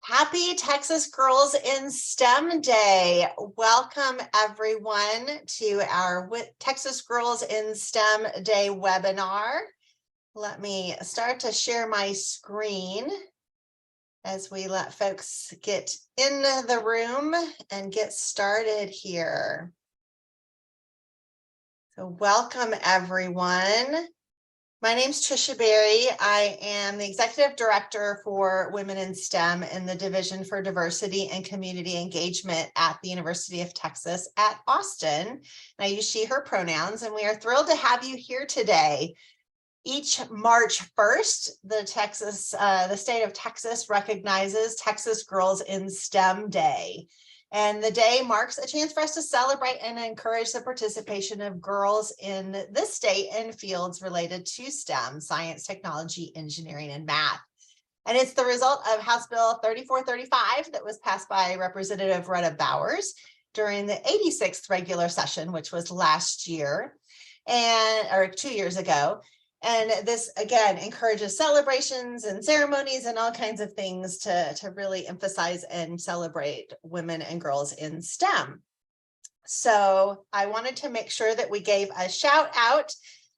Happy Texas Girls in STEM Day. Welcome everyone to our Texas Girls in STEM Day webinar. Let me start to share my screen as we let folks get in the room and get started here. So welcome everyone. My name's Trisha Berry. I am the Executive Director for Women in STEM in the Division for Diversity and Community Engagement at the University of Texas at Austin. And I use she, her pronouns, and we are thrilled to have you here today. Each March 1st, the state of Texas recognizes Texas Girls in STEM Day. And the day marks a chance for us to celebrate and encourage the participation of girls in this state in fields related to STEM, science, technology, engineering, and math. And it's the result of House Bill 3435 that was passed by Representative Rhetta Bowers during the 86th regular session, which was last year, or 2 years ago. And this, again, encourages celebrations and ceremonies and all kinds of things to really emphasize and celebrate women and girls in STEM. So I wanted to make sure that we gave a shout out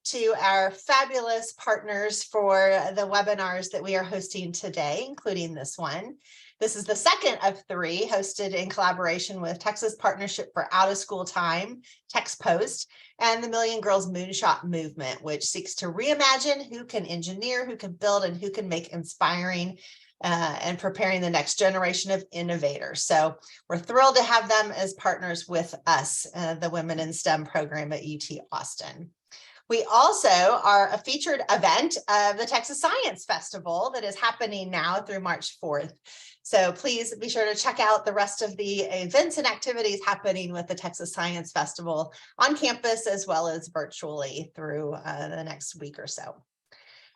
to our fabulous partners for the webinars that we are hosting today, including this one. This is the second of 3 hosted in collaboration with Texas Partnership for Out of School Time, TextPost, and the Million Girls Moonshot Movement, which seeks to reimagine who can engineer, who can build, and who can make inspiring and preparing the next generation of innovators. So we're thrilled to have them as partners with us, the Women in STEM program at UT Austin. We also are a featured event of the Texas Science Festival that is happening now through March 4th. So please be sure to check out the rest of the events and activities happening with the Texas Science Festival on campus as well as virtually through the next week or so.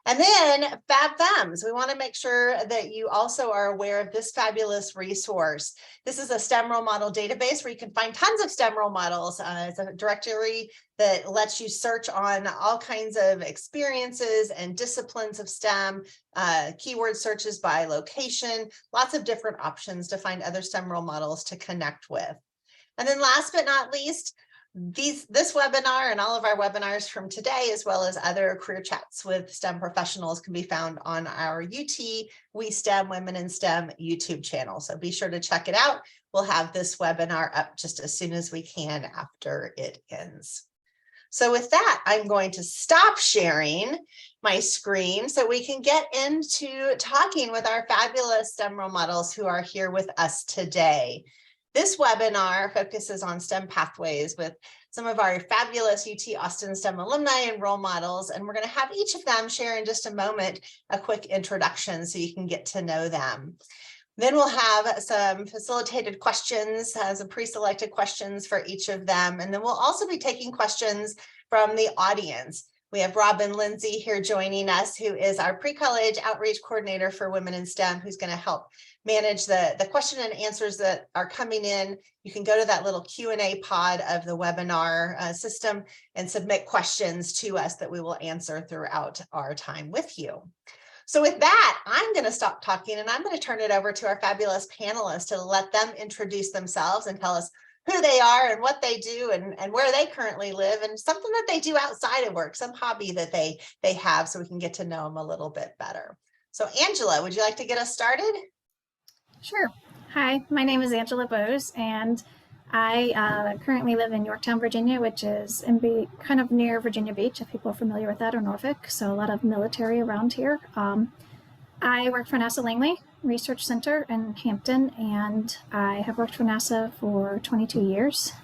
And then Fab Femmes, we want to make sure that you also are aware of this fabulous resource. This is a STEM role model database where you can find tons of STEM role models. It's a directory that lets you search on all kinds of experiences and disciplines of STEM, keyword searches by location, lots of different options to find other STEM role models to connect with. And then last but not least, this webinar and all of our webinars from today, as well as other career chats with STEM professionals, can be found on our UT We STEM Women in STEM YouTube channel. So be sure to check it out. We'll have this webinar up just as soon as we can after it ends. So with that, I'm going to stop sharing my screen so we can get into talking with our fabulous STEM role models who are here with us today. This webinar focuses on STEM pathways with some of our fabulous UT Austin STEM alumni and role models, and we're going to have each of them share in just a moment a quick introduction so you can get to know them. Then we'll have some facilitated questions, some pre-selected questions for each of them, and then we'll also be taking questions from the audience. We have Robin Lindsay here joining us, who is our pre-college outreach coordinator for Women in STEM, who's going to help manage the question and answers that are coming in. You can go to that little Q&A pod of the webinar system and submit questions to us that we will answer throughout our time with you. So with that, I'm going to stop talking and I'm going to turn it over to our fabulous panelists to let them introduce themselves and tell us who they are and what they do and where they currently live and something that they do outside of work, some hobby that they have, so we can get to know them a little bit better. So Angela, would you like to get us started? Sure. Hi, my name is Angela Bowes, and I currently live in Yorktown, Virginia, which is kind of near Virginia Beach, if people are familiar with that, or Norfolk, so a lot of military around here. I work for NASA Langley Research Center in Hampton, and I have worked for NASA for 22 years.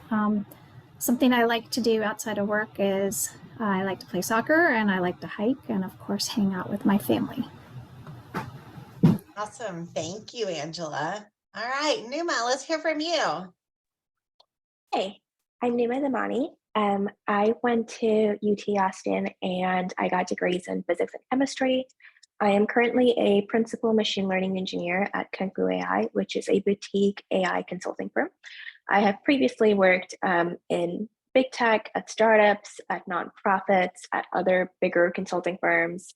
Something I like to do outside of work is I like to play soccer, and I like to hike, and of course hang out with my family. Awesome. Thank you, Angela. All right, Numa, let's hear from you. Hey, I'm Numa Damani. I went to UT Austin and I got degrees in physics and chemistry. I am currently a principal machine learning engineer at Kenku AI, which is a boutique AI consulting firm. I have previously worked in big tech, at startups, at nonprofits, at other bigger consulting firms.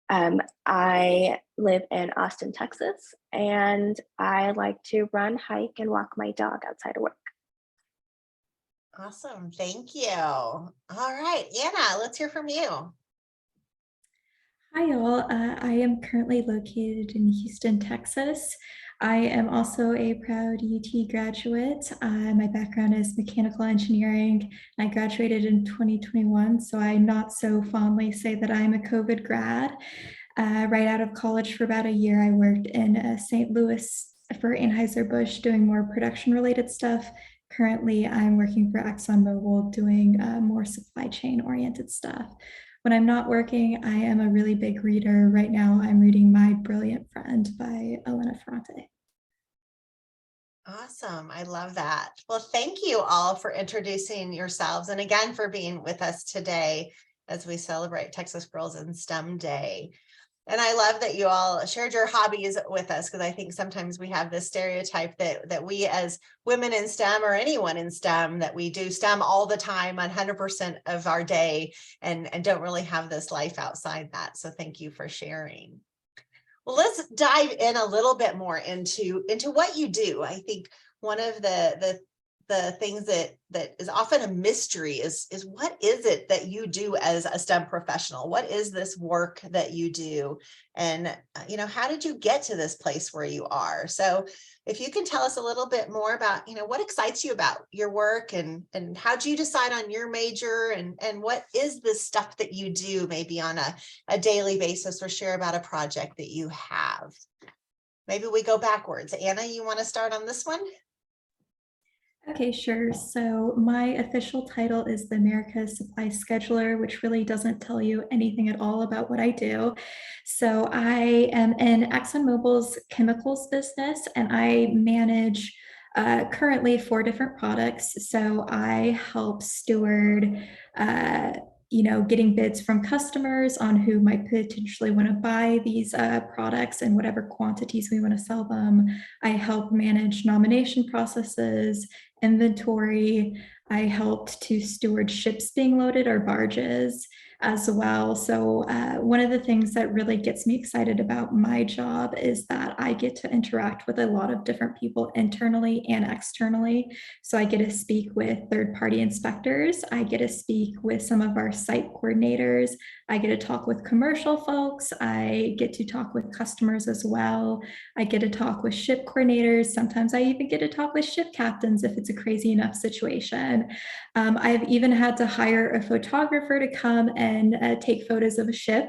I live in Austin, Texas, and I like to run, hike, and walk my dog outside of work. Awesome. Thank you. All right, Anna, let's hear from you. Hi, all. I am currently located in Houston, Texas. I am also a proud UT graduate. My background is mechanical engineering. I graduated in 2021, so I not so fondly say that I'm a COVID grad. Right out of college for about a year, I worked in St. Louis for Anheuser-Busch doing more production-related stuff. Currently, I'm working for ExxonMobil doing more supply chain-oriented stuff. When I'm not working, I am a really big reader. Right now, I'm reading My Brilliant Friend by Elena Ferrante. Awesome. I love that. Well, thank you all for introducing yourselves and again for being with us today as we celebrate Texas Girls in STEM Day. And I love that you all shared your hobbies with us, because I think sometimes we have this stereotype that we as women in STEM or anyone in STEM, that we do STEM all the time, 100% of our day, and don't really have this life outside that. So thank you for sharing. Well, let's dive in a little bit more into what you do. I think one of the things that is often a mystery is what is it that you do as a STEM professional? What is this work that you do? And how did you get to this place where you are? So if you can tell us a little bit more about, what excites you about your work, and how'd you decide on your major, and what is this stuff that you do maybe on a daily basis, or share about a project that you have. Maybe we go backwards. Anna, you want to start on this one? Okay, sure. So my official title is the America's Supply Scheduler, which really doesn't tell you anything at all about what I do. So I am in ExxonMobil's chemicals business, and I manage currently 4 different products. So I help steward getting bids from customers on who might potentially want to buy these products and whatever quantities we want to sell them. I help manage nomination processes, inventory. I helped to steward ships being loaded or barges as well. So one of the things that really gets me excited about my job is that I get to interact with a lot of different people internally and externally. So I get to speak with third-party inspectors. I get to speak with some of our site coordinators. I get to talk with commercial folks. I get to talk with customers as well. I get to talk with ship coordinators. Sometimes I even get to talk with ship captains if it's a crazy enough situation. I've even had to hire a photographer to come and take photos of a ship,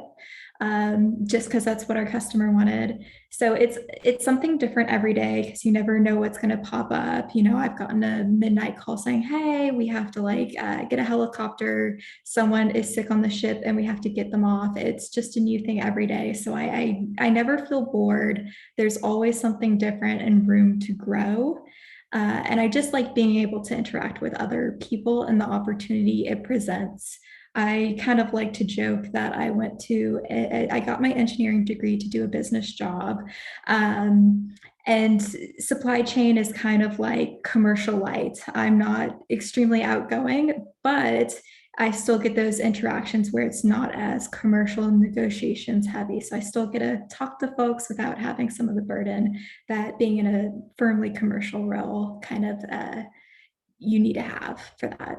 just because that's what our customer wanted. So it's something different every day, because you never know what's going to pop up. I've gotten a midnight call saying, hey, we have to get a helicopter. Someone is sick on the ship and we have to get them off. It's just a new thing every day. So I never feel bored. There's always something different and room to grow. And I just like being able to interact with other people and the opportunity it presents. I kind of like to joke that I got my engineering degree to do a business job. And supply chain is kind of like commercial light. I'm not extremely outgoing, but I still get those interactions where it's not as commercial and negotiations heavy. So I still get to talk to folks without having some of the burden that being in a firmly commercial role kind of you need to have for that.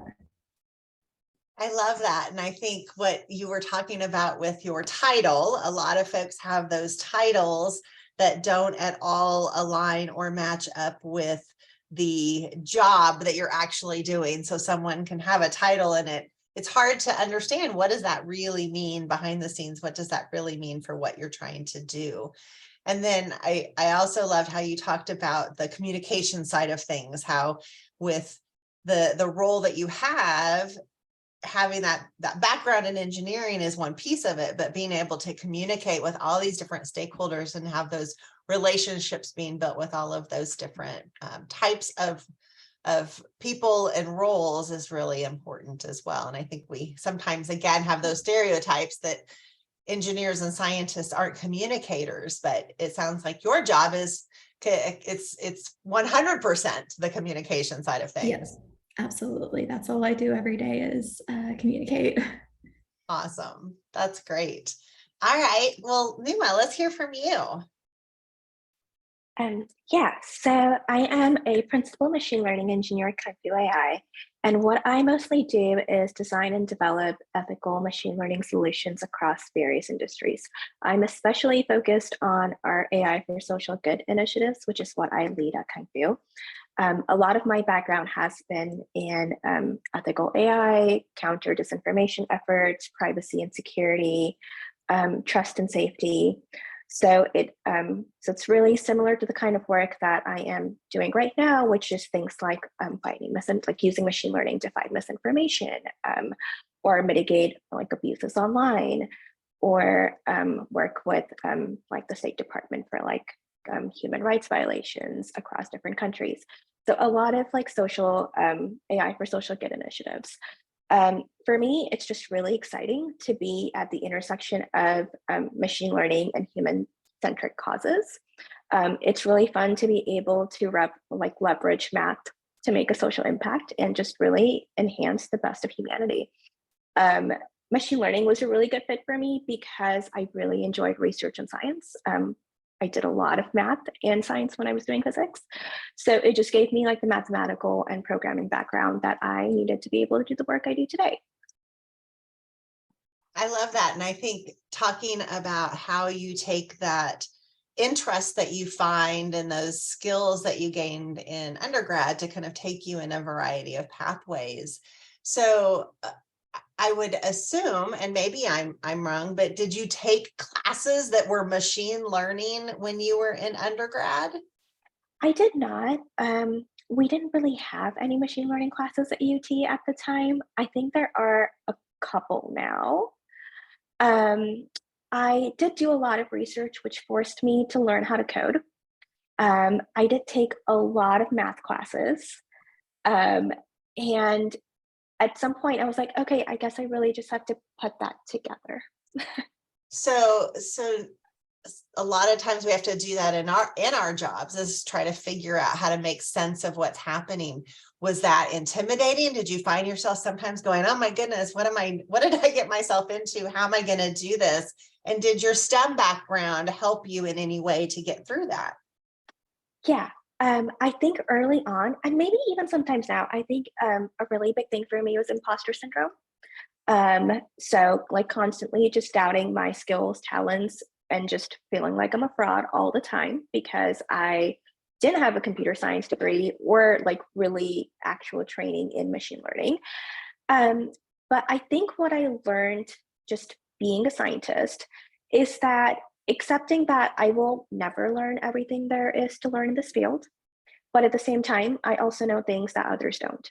I love that. And I think what you were talking about with your title, a lot of folks have those titles that don't at all align or match up with the job that you're actually doing. So someone can have a title and it's hard to understand, what does that really mean behind the scenes? What does that really mean for what you're trying to do? And then I also loved how you talked about the communication side of things, how with the role that you have, having that background in engineering is one piece of it, but being able to communicate with all these different stakeholders and have those relationships being built with all of those different types of people and roles is really important as well. And I think we sometimes, again, have those stereotypes that engineers and scientists aren't communicators, but it sounds like your job is it's 100% the communication side of things. Yes, absolutely. That's all I do every day is communicate. Awesome. That's great. All right. Well, Numa, let's hear from you. Yeah, so I am a principal machine learning engineer at Kaifu AI, and what I mostly do is design and develop ethical machine learning solutions across various industries. I'm especially focused on our AI for social good initiatives, which is what I lead at Kaifu. A lot of my background has been in ethical AI, counter disinformation efforts, privacy and security, trust and safety. So it's really similar to the kind of work that I am doing right now, which is things like fighting like using machine learning to fight misinformation, or mitigate like abuses online, or work with like the State Department for like human rights violations across different countries. So a lot of like social AI for social good initiatives. For me, it's just really exciting to be at the intersection of machine learning and human-centric causes. It's really fun to be able to leverage math to make a social impact and just really enhance the best of humanity. Machine learning was a really good fit for me because I really enjoyed research and science. I did a lot of math and science when I was doing physics. So it just gave me like the mathematical and programming background that I needed to be able to do the work I do today. I love that. And I think talking about how you take that interest that you find and those skills that you gained in undergrad to kind of take you in a variety of pathways. So I would assume, and maybe I'm wrong, but did you take classes that were machine learning when you were in undergrad? I did not. We didn't really have any machine learning classes at UT at the time. I think there are a couple now. I did do a lot of research, which forced me to learn how to code. I did take a lot of math classes. And at some point I was like, okay, I guess I really just have to put that together. So a lot of times we have to do that in our jobs, is try to figure out how to make sense of what's happening. Was that intimidating? Did you find yourself sometimes going, oh my goodness, what did I get myself into? How am I going to do this? And did your STEM background help you in any way to get through that? Yeah. I think early on, and maybe even sometimes now, I think a really big thing for me was imposter syndrome. So like constantly just doubting my skills, talents, and just feeling like I'm a fraud all the time because I didn't have a computer science degree or like really actual training in machine learning. But I think what I learned just being a scientist is that accepting that I will never learn everything there is to learn in this field, but at the same time, I also know things that others don't.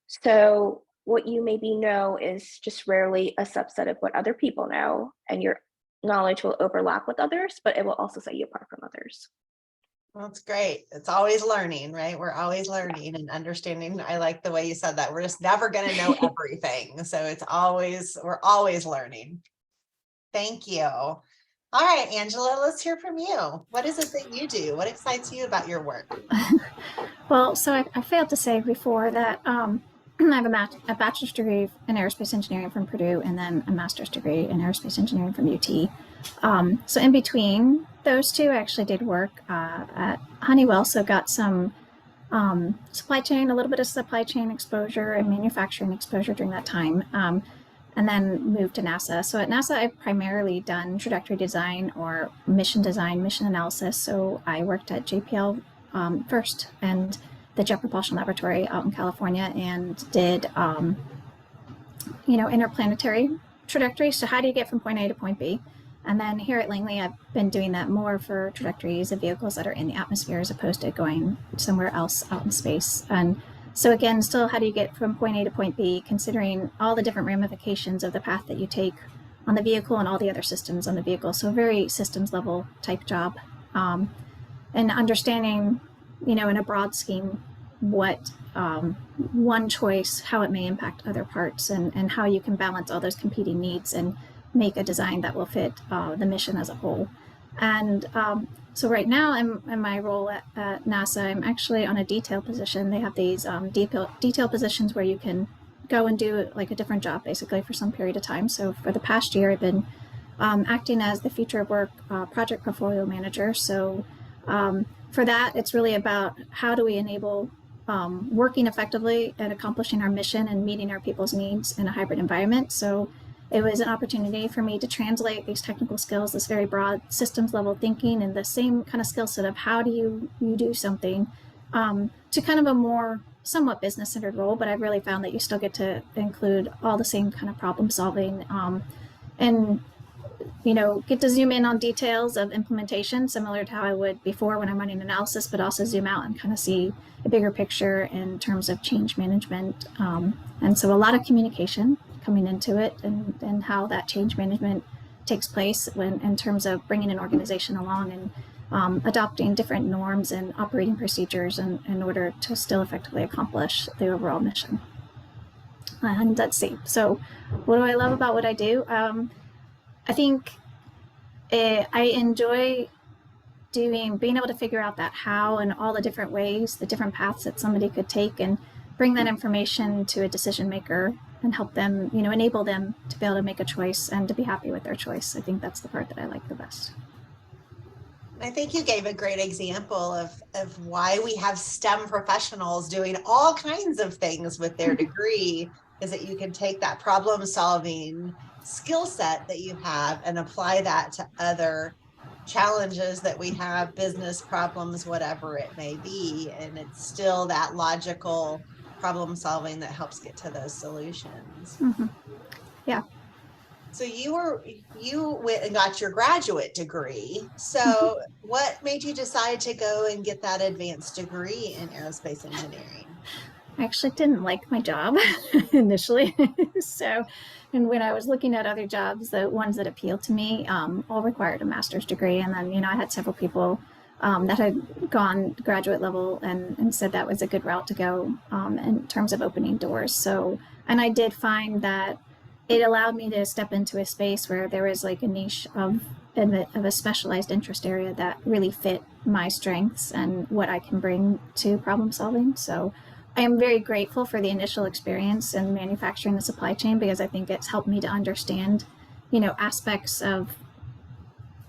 So what you maybe know is just rarely a subset of what other people know, and your knowledge will overlap with others, but it will also set you apart from others. Well, that's great. It's always learning, right? We're always learning and understanding. I like the way you said that. We're just never going to know everything. So we're always learning. Thank you. All right, Angela, let's hear from you. What is it that you do? What excites you about your work? Well, so I failed to say before that I have a bachelor's degree in aerospace engineering from Purdue and then a master's degree in aerospace engineering from UT. So in between those two, I actually did work at Honeywell, so got some supply chain, a little bit of supply chain exposure and manufacturing exposure during that time. And then moved to NASA. So at NASA, I've primarily done trajectory design or mission design, mission analysis. So I worked at JPL first and the Jet Propulsion Laboratory out in California and did, interplanetary trajectories. So how do you get from point A to point B? And then here at Langley, I've been doing that more for trajectories of vehicles that are in the atmosphere as opposed to going somewhere else out in space. And so again, still, how do you get from point A to point B, considering all the different ramifications of the path that you take on the vehicle and all the other systems on the vehicle? So very systems level type job. And understanding, in a broad scheme, what one choice, how it may impact other parts and how you can balance all those competing needs and make a design that will fit the mission as a whole. And so right now in my role at NASA, I'm actually on a detail position. They have these detail positions where you can go and do like a different job basically for some period of time. So for the past year, I've been acting as the Future of Work project portfolio manager. So for that, it's really about how do we enable working effectively and accomplishing our mission and meeting our people's needs in a hybrid environment. So it was an opportunity for me to translate these technical skills, this very broad systems level thinking, and the same kind of skill set of how do you do something to kind of a more somewhat business centered role. But I've really found that you still get to include all the same kind of problem solving and get to zoom in on details of implementation, similar to how I would before when I'm running analysis, but also zoom out and kind of see a bigger picture in terms of change management. And so a lot of communication coming into it and how that change management takes place in terms of bringing an organization along and adopting different norms and operating procedures in order to still effectively accomplish the overall mission. And let's see. So what do I love about what I do? I think I enjoy being able to figure out that how and all the different ways, the different paths that somebody could take, and bring that information to a decision maker and help them, enable them to be able to make a choice and to be happy with their choice. I think that's the part that I like the best. I think you gave a great example of why we have STEM professionals doing all kinds of things with their degree, is that you can take that problem solving skill set that you have and apply that to other challenges that we have, business problems, whatever it may be. And it's still that logical problem solving that helps get to those solutions. Mm-hmm. Yeah. So you went and got your graduate degree. So what made you decide to go and get that advanced degree in aerospace engineering? I actually didn't like my job initially. And when I was looking at other jobs, the ones that appealed to me all required a master's degree. And then, I had several people that had gone graduate level and said that was a good route to go in terms of opening doors. So, and I did find that it allowed me to step into a space where there was like a niche of a specialized interest area that really fit my strengths and what I can bring to problem solving. So I am very grateful for the initial experience in manufacturing the supply chain, because I think it's helped me to understand, aspects of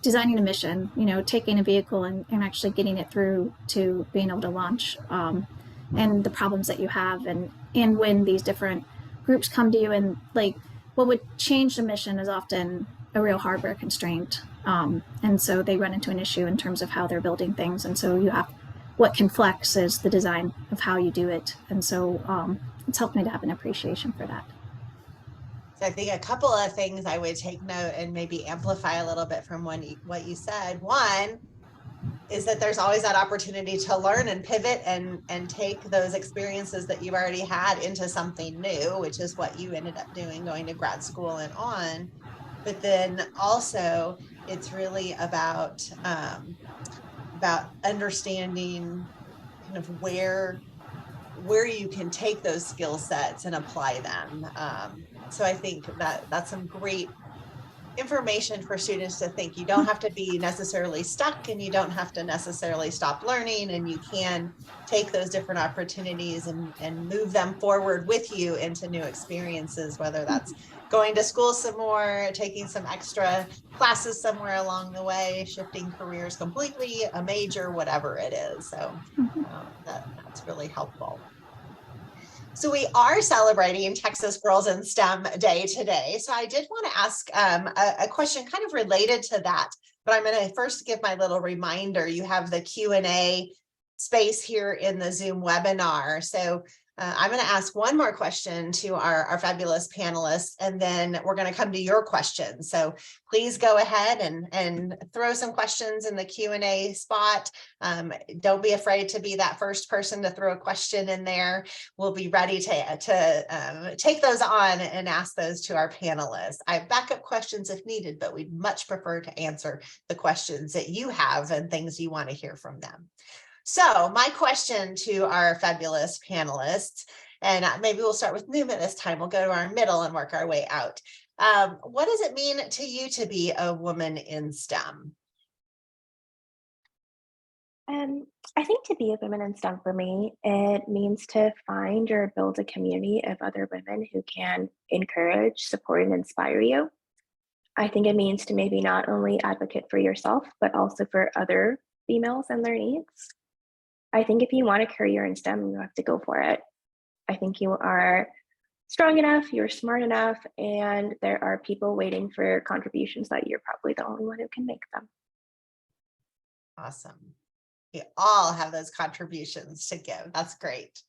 designing a mission, taking a vehicle and actually getting it through to being able to launch, and the problems that you have and when these different groups come to you, and like what would change the mission is often a real hardware constraint. And so they run into an issue in terms of how they're building things. And so what can flex is the design of how you do it. And so it's helped me to have an appreciation for that. So I think a couple of things I would take note and maybe amplify a little bit from what you said. One is that there's always that opportunity to learn and pivot and take those experiences that you've already had into something new, which is what you ended up doing, going to grad school and on. But then also it's really about understanding kind of where you can take those skill sets and apply them. So I think that's some great information for students to think. You don't have to be necessarily stuck, and you don't have to necessarily stop learning, and you can take those different opportunities and move them forward with you into new experiences, whether that's going to school some more, taking some extra classes somewhere along the way, shifting careers completely, a major, whatever it is. So that's really helpful. So we are celebrating Texas Girls in STEM Day today. So I did want to ask a question kind of related to that, but I'm going to first give my little reminder. You have the Q&A space here in the Zoom webinar. So I'm going to ask one more question to our fabulous panelists, and then we're going to come to your questions. So please go ahead and throw some questions in the Q&A spot. Don't be afraid to be that first person to throw a question in there. We'll be ready to take those on and ask those to our panelists. I have backup questions if needed, but we'd much prefer to answer the questions that you have and things you want to hear from them. So my question to our fabulous panelists, and maybe we'll start with Numa this time. We'll go to our middle and work our way out. What does it mean to you to be a woman in STEM? I think to be a woman in STEM for me, it means to find or build a community of other women who can encourage, support, and inspire you. I think it means to maybe not only advocate for yourself, but also for other females and their needs. I think if you want a career in STEM, you have to go for it. I think you are strong enough, you're smart enough, and there are people waiting for contributions that you're probably the only one who can make them. Awesome. We all have those contributions to give. That's great.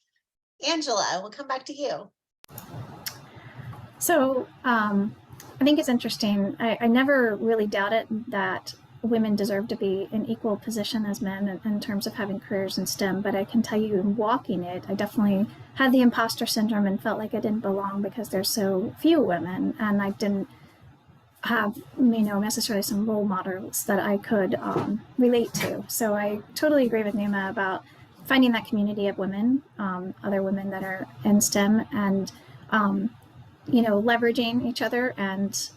Angela, we'll come back to you. So I think it's interesting. I never really doubted that women deserve to be in equal position as men in terms of having careers in STEM, but I can tell you in walking it, I definitely had the imposter syndrome and felt like I didn't belong because there's so few women, and I didn't have, necessarily some role models that I could relate to. So I totally agree with Numa about finding that community of women, other women that are in STEM, and leveraging each other and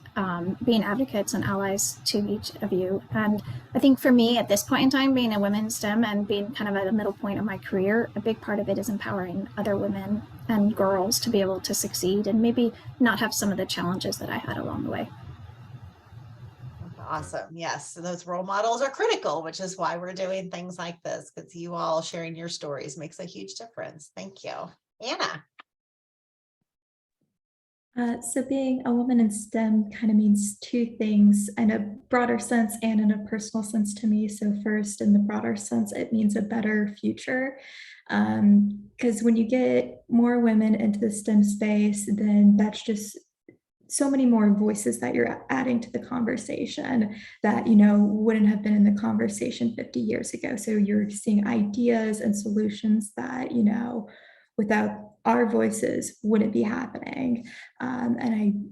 being advocates and allies to each of you. And I think for me at this point in time, being a women in STEM and being kind of at a middle point of my career, a big part of it is empowering other women and girls to be able to succeed and maybe not have some of the challenges that I had along the way. Awesome. Yes. So those role models are critical, which is why we're doing things like this, because you all sharing your stories makes a huge difference. Thank you. Anna. So being a woman in STEM kind of means two things in a broader sense and in a personal sense to me. So first, in the broader sense, it means a better future. Because when you get more women into the STEM space, then that's just so many more voices that you're adding to the conversation that, wouldn't have been in the conversation 50 years ago. So you're seeing ideas and solutions that, without our voices wouldn't be happening. And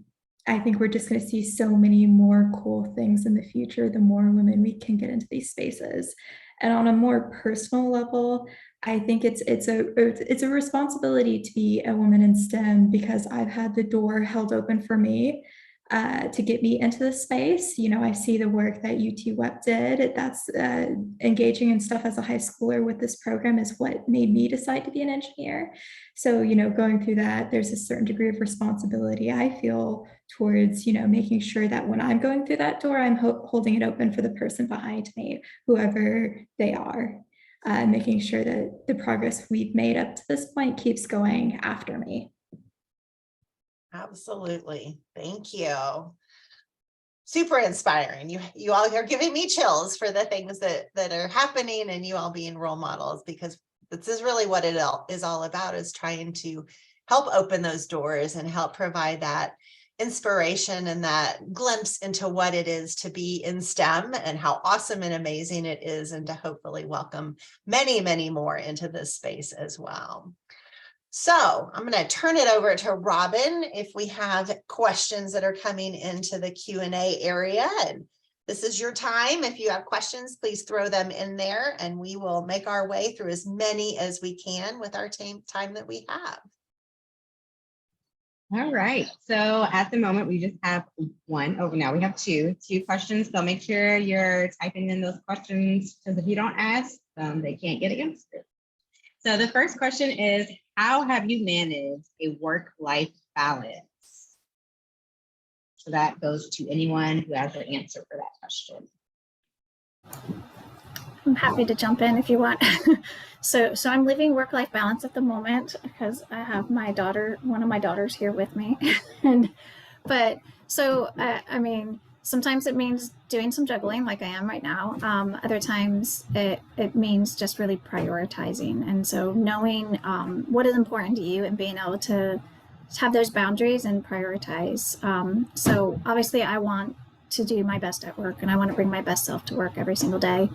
I think we're just going to see so many more cool things in the future, the more women we can get into these spaces. And on a more personal level, I think it's a responsibility to be a woman in STEM because I've had the door held open for me to get me into the space. I see the work that UT Web did. That's engaging in stuff as a high schooler with this program is what made me decide to be an engineer. So, going through that, there's a certain degree of responsibility I feel towards, making sure that when I'm going through that door, I'm holding it open for the person behind me, whoever they are, making sure that the progress we've made up to this point keeps going after me. Absolutely. Thank you. Super inspiring. You all are giving me chills for the things that are happening and you all being role models, because this is really what it is all about, is trying to help open those doors and help provide that inspiration and that glimpse into what it is to be in STEM and how awesome and amazing it is, and to hopefully welcome many, many more into this space as well. So I'm going to turn it over to Robin if we have questions that are coming into the Q&A area. And this is your time. If you have questions, please throw them in there and we will make our way through as many as we can with our time that we have. All right. So at the moment, we just have one. Oh, now we have two questions. So make sure you're typing in those questions, because if you don't ask, they can't get answered. So the first question is, how have you managed a work-life balance? So that goes to anyone who has an answer for that question. I'm happy to jump in if you want. So I'm living work-life balance at the moment because I have my daughter, one of my daughters here with me. Sometimes it means doing some juggling like I am right now. Other times it means just really prioritizing. And so knowing what is important to you and being able to have those boundaries and prioritize. So obviously I want to do my best at work and I want to bring my best self to work every single day.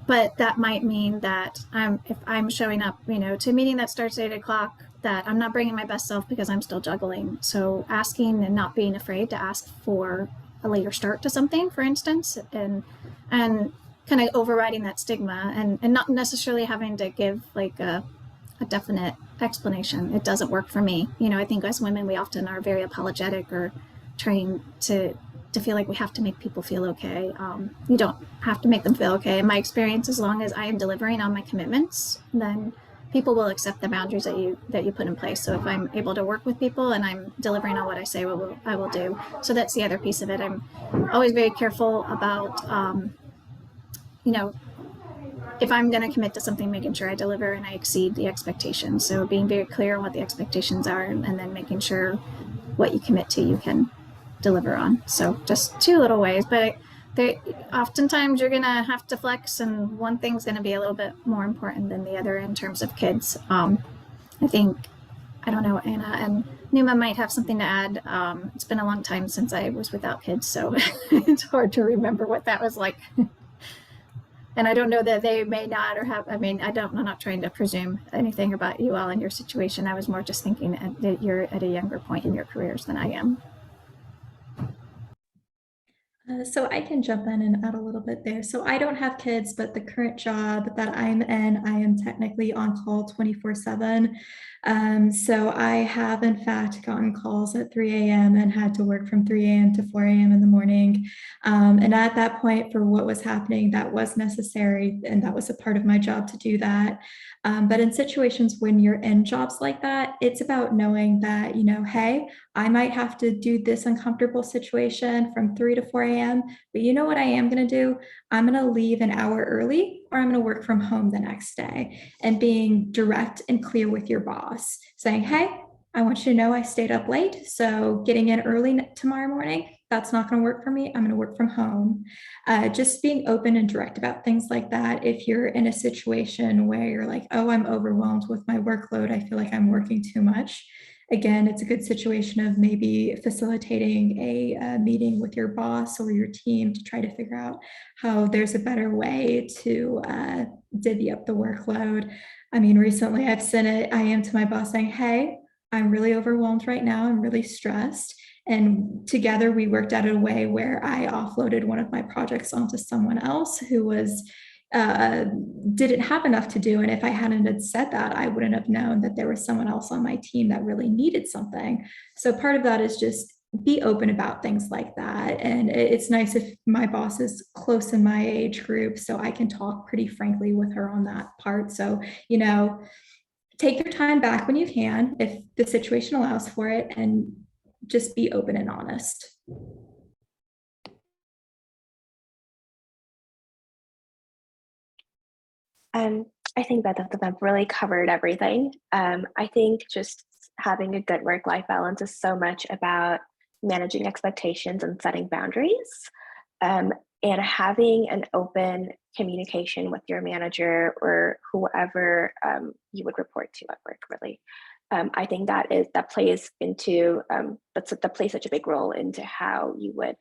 But that might mean that if I'm showing up, to a meeting that starts at 8 o'clock, that I'm not bringing my best self because I'm still juggling. So asking and not being afraid to ask for a later start to something, for instance, and kind of overriding that stigma and not necessarily having to give like a definite explanation. It doesn't work for me. I think as women, we often are very apologetic or trying to feel like we have to make people feel okay. You don't have to make them feel okay. In my experience, as long as I am delivering on my commitments, then people will accept the boundaries that you put in place. So if I'm able to work with people and I'm delivering on what I say I will do. So that's the other piece of it. I'm always very careful about, you know, if I'm going to commit to something, making sure I deliver and I exceed the expectations. So being very clear on what the expectations are, and then making sure what you commit to, you can deliver on. So just two little ways, but oftentimes you're going to have to flex, and one thing's going to be a little bit more important than the other in terms of kids. I think, I don't know, Anna and Numa might have something to add. It's been a long time since I was without kids, so it's hard to remember what that was like. And I don't know that they may not or have, I mean, I'm not trying to presume anything about you all in your situation. I was more just thinking that you're at a younger point in your careers than I am. So I can jump in and add a little bit there. So I don't have kids, but the current job that I'm in, I am technically on call 24/7. So I have in fact gotten calls at 3 a.m. and had to work from 3 a.m. to 4 a.m. in the morning. And at that point, for what was happening, that was necessary, and that was a part of my job to do that. But in situations when you're in jobs like that, it's about knowing that, you know, hey, I might have to do this uncomfortable situation from 3 to 4 a.m. But you know what I am going to do? I'm going to leave an hour early, or I'm going to work from home the next day. And being direct and clear with your boss, saying, hey, I want you to know I stayed up late. So getting in early tomorrow morning, that's not going to work for me. I'm going to work from home. Just being open and direct about things like that. If you're in a situation where you're like, oh, I'm overwhelmed with my workload, I feel like I'm working too much. Again, it's a good situation of maybe facilitating a meeting with your boss or your team to try to figure out how there's a better way to divvy up the workload. I mean, recently I've sent it, I am to my boss saying, hey, I'm really overwhelmed right now. I'm really stressed. And together we worked out a way where I offloaded one of my projects onto someone else who was didn't have enough to do. And if I hadn't had said that, I wouldn't have known that there was someone else on my team that really needed something. So part of that is just be open about things like that. And it's nice if my boss is close in my age group, so I can talk pretty frankly with her on that part. So, you know, take your time back when you can, if the situation allows for it, and just be open and honest. I think that they've really covered everything. I think just having a good work-life balance is so much about managing expectations and setting boundaries, and having an open communication with your manager or whoever you would report to at work, really. I think that plays such a big role into how you would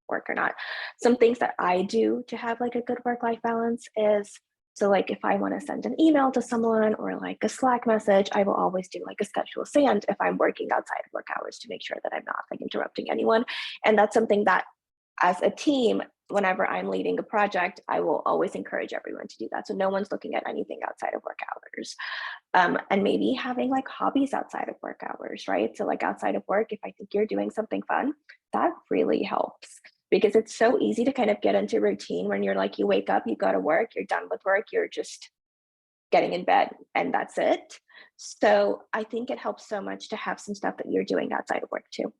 work or not. Some things that I do to have like a good work-life balance is, so like if I want to send an email to someone or like a Slack message, I will always do like a schedule send if I'm working outside of work hours to make sure that I'm not like interrupting anyone. And that's something that as a team, whenever I'm leading a project, I will always encourage everyone to do that. So no one's looking at anything outside of work hours. And maybe having like hobbies outside of work hours, right? So like outside of work, if I think you're doing something fun, that really helps, because it's so easy to kind of get into routine when you're like, you wake up, you go to work, you're done with work, you're just getting in bed and that's it. So I think it helps so much to have some stuff that you're doing outside of work too.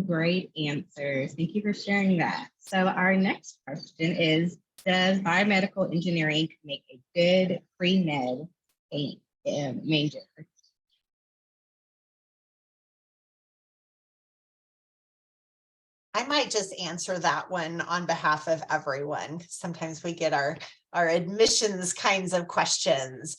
Great answers. Thank you for sharing that. So our next question is, does biomedical engineering make a good pre-med major? I might just answer that one on behalf of everyone. Sometimes we get our admissions kinds of questions.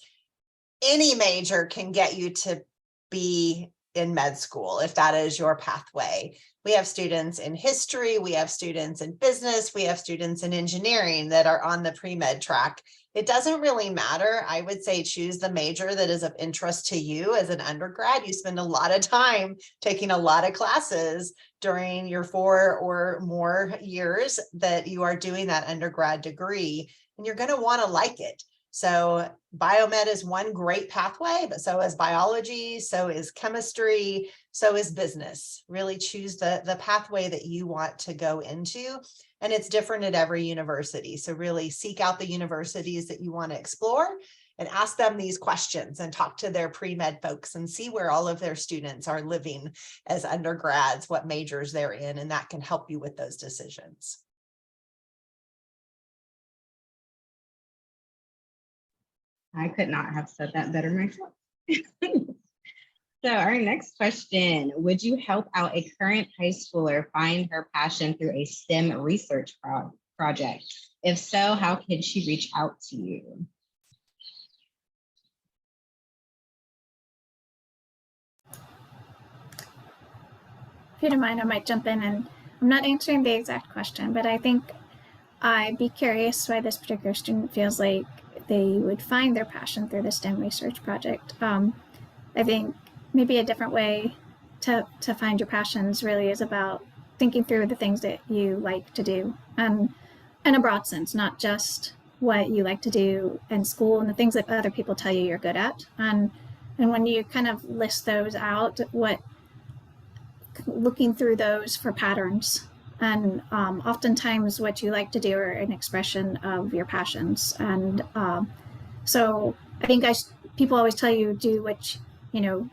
Any major can get you to be in med school if that is your pathway. We have students in history, we have students in business, we have students in engineering that are on the pre-med track. It doesn't really matter. I would say choose the major that is of interest to you. As an undergrad, you spend a lot of time taking a lot of classes during your 4 or more years that you are doing that undergrad degree, and you're going to want to like it. So biomed is one great pathway, but so is biology, so is chemistry, so is business. Really choose the pathway that you want to go into. And it's different at every university. So really seek out the universities that you want to explore and ask them these questions and talk to their pre-med folks and see where all of their students are living as undergrads, what majors they're in, and that can help you with those decisions. I could not have said that better myself. So our next question, would you help out a current high schooler find her passion through a STEM research project? If so, how can she reach out to you? If you don't mind, I might jump in, and I'm not answering the exact question, but I think I'd be curious why this particular student feels like they would find their passion through the STEM research project. I think maybe a different way to find your passions really is about thinking through the things that you like to do, and in a broad sense, not just what you like to do in school and the things that other people tell you you're good at. And when you kind of list those out, looking through those for patterns, and oftentimes what you like to do are an expression of your passions. And so I think people always tell you do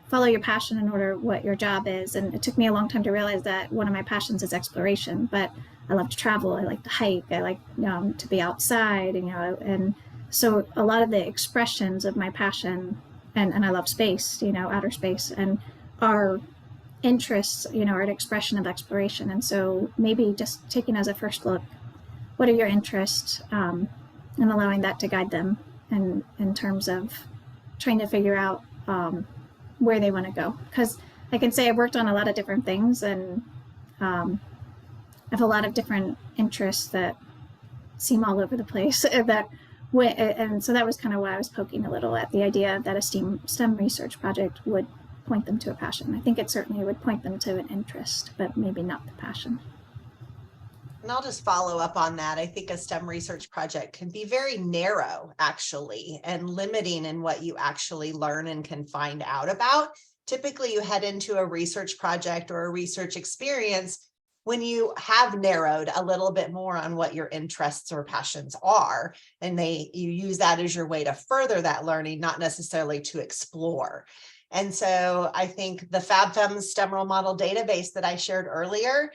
follow your passion in order what your job is. And it took me a long time to realize that one of my passions is exploration, but I love to travel. I like to hike. I like to be outside, and so a lot of the expressions of my passion, and I love space, outer space, and our interests, are an expression of exploration. And so maybe just taking as a first look, what are your interests, and allowing that to guide them in terms of trying to figure out where they want to go. Because I can say I've worked on a lot of different things, and I have a lot of different interests that seem all over the place. And so that was kind of why I was poking a little at the idea that a STEM research project would point them to a passion. I think it certainly would point them to an interest, but maybe not the passion. And I'll just follow up on that. I think a STEM research project can be very narrow, actually, and limiting in what you actually learn and can find out about. Typically, you head into a research project or a research experience when you have narrowed a little bit more on what your interests or passions are, and you use that as your way to further that learning, not necessarily to explore. And so I think the FabFems STEM role model database that I shared earlier,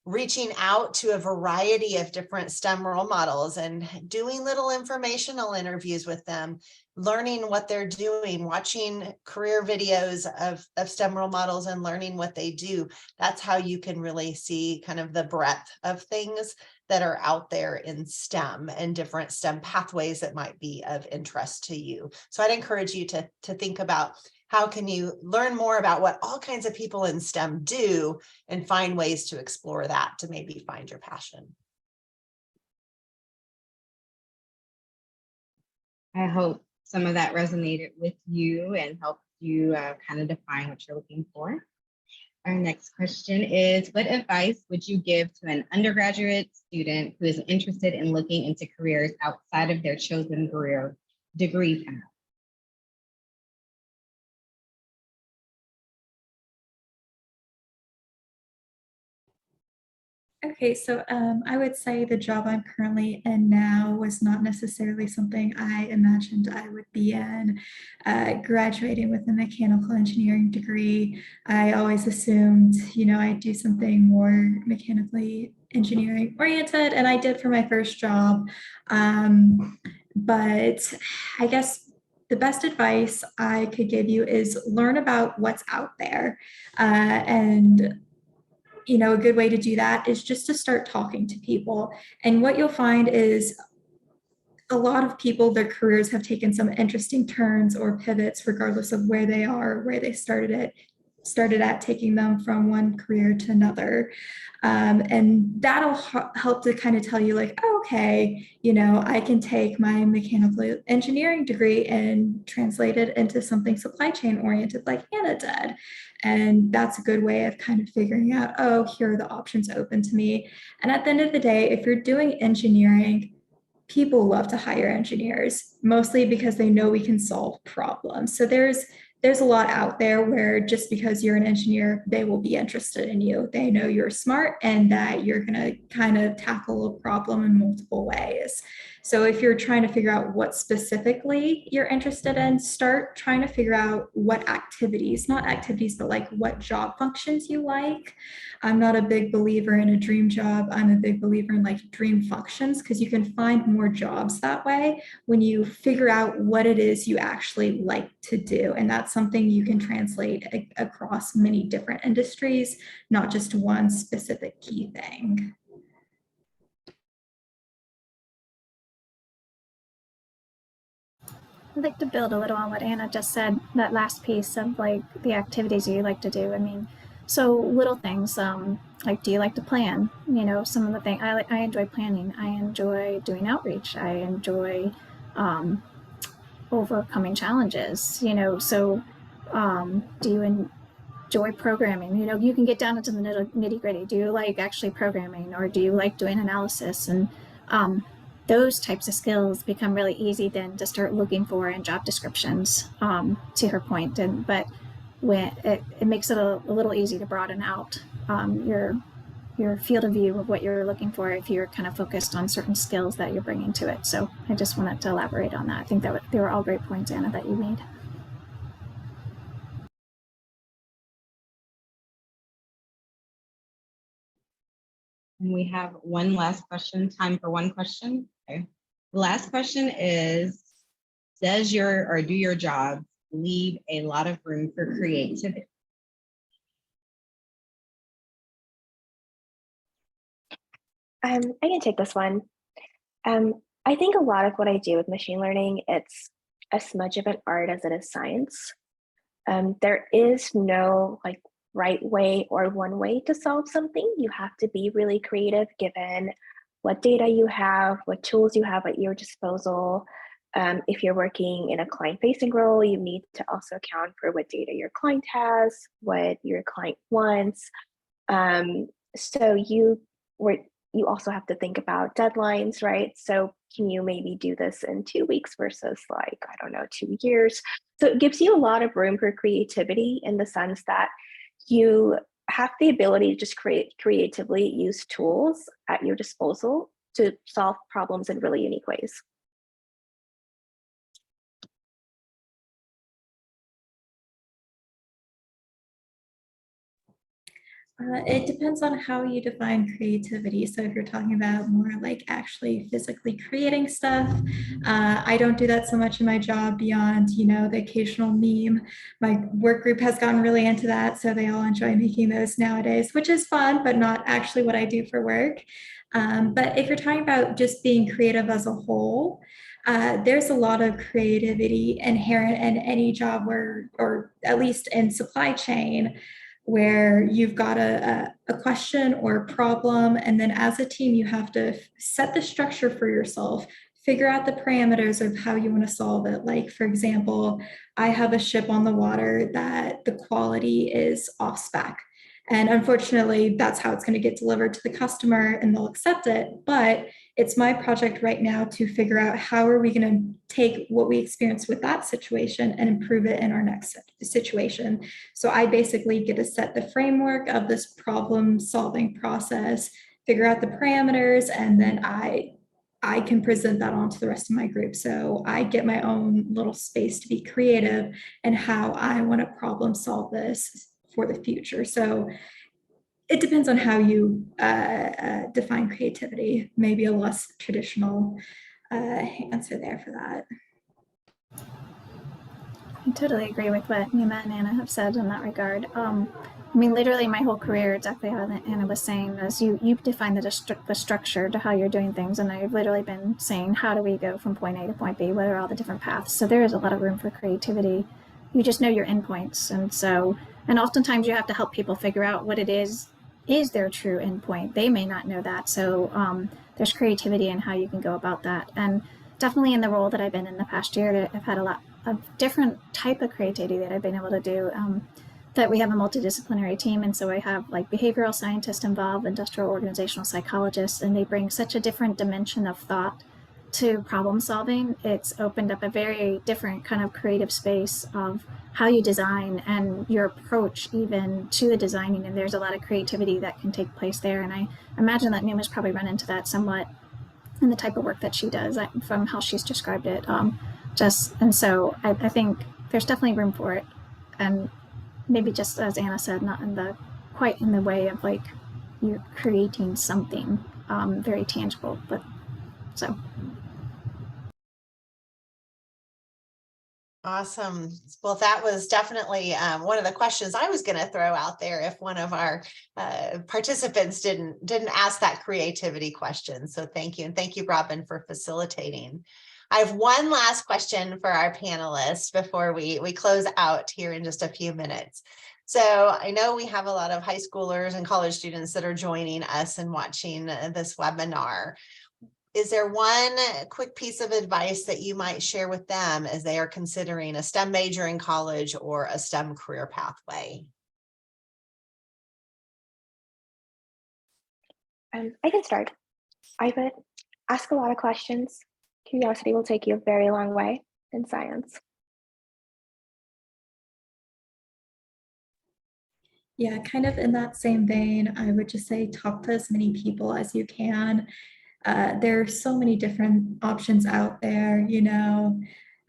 reaching out to a variety of different STEM role models and doing little informational interviews with them, learning what they're doing, watching career videos of STEM role models and learning what they do. That's how you can really see kind of the breadth of things that are out there in STEM and different STEM pathways that might be of interest to you. So I'd encourage you to think about how can you learn more about what all kinds of people in STEM do and find ways to explore that to maybe find your passion. I hope some of that resonated with you and helped you kind of define what you're looking for. Our next question is, what advice would you give to an undergraduate student who is interested in looking into careers outside of their chosen career degree path? Okay, so I would say the job I'm currently in now was not necessarily something I imagined I would be in. Graduating with a mechanical engineering degree, I always assumed, I'd do something more mechanically engineering oriented, and I did for my first job. But I guess the best advice I could give you is learn about what's out there, and a good way to do that is just to start talking to people. And what you'll find is a lot of people, their careers have taken some interesting turns or pivots, regardless of where they are, where they started at, taking them from one career to another. And that'll help to kind of tell you like, oh, okay, I can take my mechanical engineering degree and translate it into something supply chain oriented like Anna did. And that's a good way of kind of figuring out, oh, here are the options open to me. And at the end of the day, if you're doing engineering, people love to hire engineers, mostly because they know we can solve problems. So there's a lot out there where just because you're an engineer, they will be interested in you. They know you're smart and that you're going to kind of tackle a problem in multiple ways. So if you're trying to figure out what specifically you're interested in, start trying to figure out what activities, not activities, but like what job functions you like. I'm not a big believer in a dream job. I'm a big believer in like dream functions, because you can find more jobs that way when you figure out what it is you actually like to do. And that's something you can translate across many different industries, not just one specific key thing. I'd like to build a little on what Anna just said, that last piece of like the activities you like to do. I mean, so little things, like, do you like to plan? You know, some of the things I enjoy planning. I enjoy doing outreach. I enjoy overcoming challenges, you know. So do you enjoy programming? You know, you can get down into the nitty gritty. Do you like actually programming, or do you like doing analysis? And those types of skills become really easy then to start looking for in job descriptions, to her point. But when it makes it a little easy to broaden out your field of view of what you're looking for if you're kind of focused on certain skills that you're bringing to it. So I just wanted to elaborate on that. I think that they were all great points, Anna, that you made. And we have one last question, time for one question. Okay. The last question is, do your job leave a lot of room for creativity? I can take this one. I think a lot of what I do with machine learning, it's as much of an art as it is science. There is no like right way or one way to solve something. You have to be really creative given what data you have, what tools you have at your disposal. If you're working in a client-facing role, you need to also account for what data your client has, what your client wants. So you also have to think about deadlines, right? So can you maybe do this in 2 weeks versus like, I don't know, 2 years? So it gives you a lot of room for creativity in the sense that you have the ability to just creatively use tools at your disposal to solve problems in really unique ways. It depends on how you define creativity. So if you're talking about more like actually physically creating stuff, I don't do that so much in my job beyond, you know, the occasional meme. My work group has gotten really into that, so they all enjoy making those nowadays, which is fun, but not actually what I do for work. But if you're talking about just being creative as a whole, there's a lot of creativity inherent in any job where, or at least in supply chain, where you've got a question or a problem, and then as a team, you have to set the structure for yourself, figure out the parameters of how you want to solve it. Like, for example, I have a ship on the water that the quality is off spec. And unfortunately, that's how it's going to get delivered to the customer and they'll accept it. But it's my project right now to figure out how are we going to take what we experienced with that situation and improve it in our next situation. So I basically get to set the framework of this problem solving process, figure out the parameters, and then I can present that on to the rest of my group. So I get my own little space to be creative and how I want to problem solve this for the future. So it depends on how you define creativity. Maybe a less traditional answer there for that. I totally agree with what Nima and Anna have said in that regard. I mean, literally my whole career, exactly how Anna was saying, is you define the structure to how you're doing things. And I've literally been saying, how do we go from point A to point B? What are all the different paths? So there is a lot of room for creativity. You just know your endpoints. And oftentimes you have to help people figure out what it is their true endpoint. They may not know that. So there's creativity in how you can go about that. And definitely in the role that I've been in the past year, I've had a lot of different type of creativity that I've been able to do. That we have a multidisciplinary team, and so I have like behavioral scientists involved, industrial organizational psychologists, and they bring such a different dimension of thought to problem solving, it's opened up a very different kind of creative space of how you design and your approach even to the designing. And there's a lot of creativity that can take place there. And I imagine that Numa's probably run into that somewhat in the type of work that she does from how she's described it. And so I think there's definitely room for it. And maybe just as Anna said, not in the quite in the way of like you're creating something very tangible, but so. Awesome. Well, that was definitely one of the questions I was going to throw out there if one of our participants didn't ask that creativity question. So thank you. And thank you, Robin, for facilitating. I have one last question for our panelists before we close out here in just a few minutes. So I know we have a lot of high schoolers and college students that are joining us and watching this webinar. Is there one quick piece of advice that you might share with them as they are considering a STEM major in college or a STEM career pathway? I can start. I would ask a lot of questions. Curiosity will take you a very long way in science. Yeah, kind of in that same vein, I would just say talk to as many people as you can. There are so many different options out there, you know.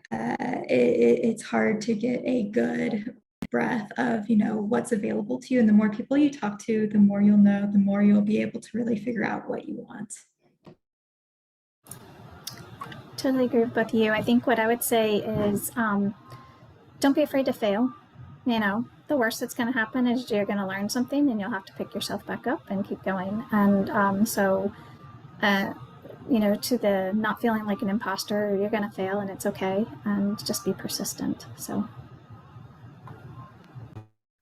It's hard to get a good breadth of, you know, what's available to you. And the more people you talk to, the more you'll know, the more you'll be able to really figure out what you want. Totally agree with both of you. I think what I would say is don't be afraid to fail. You know, the worst that's going to happen is you're going to learn something and you'll have to pick yourself back up and keep going. And you know, to the not feeling like an imposter, you're going to fail and it's okay. And just be persistent. So.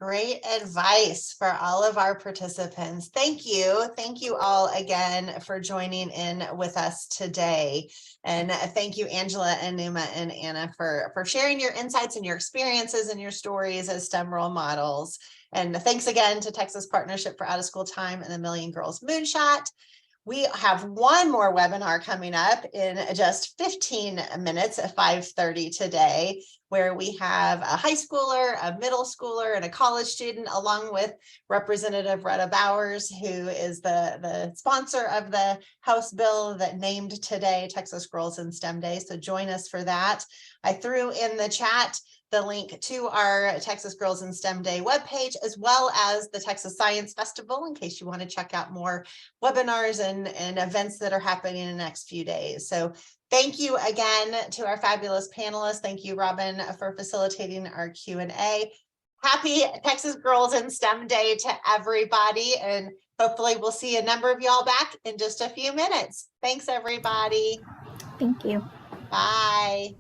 Great advice for all of our participants. Thank you. Thank you all again for joining in with us today. And thank you, Angela and Numa and Anna, for sharing your insights and your experiences and your stories as STEM role models. And thanks again to Texas Partnership for Out of School Time and the Million Girls Moonshot. We have one more webinar coming up in just 15 minutes at 5:30 today, where we have a high schooler, a middle schooler, and a college student, along with Representative Rhetta Bowers, who is the sponsor of the House bill that named today Texas Girls in STEM Day. So join us for that. I threw in the chat the link to our Texas Girls in STEM Day webpage, as well as the Texas Science Festival, in case you want to check out more webinars and events that are happening in the next few days. So thank you again to our fabulous panelists. Thank you, Robin, for facilitating our Q&A. Happy Texas Girls in STEM Day to everybody. And hopefully we'll see a number of y'all back in just a few minutes. Thanks, everybody. Thank you. Bye.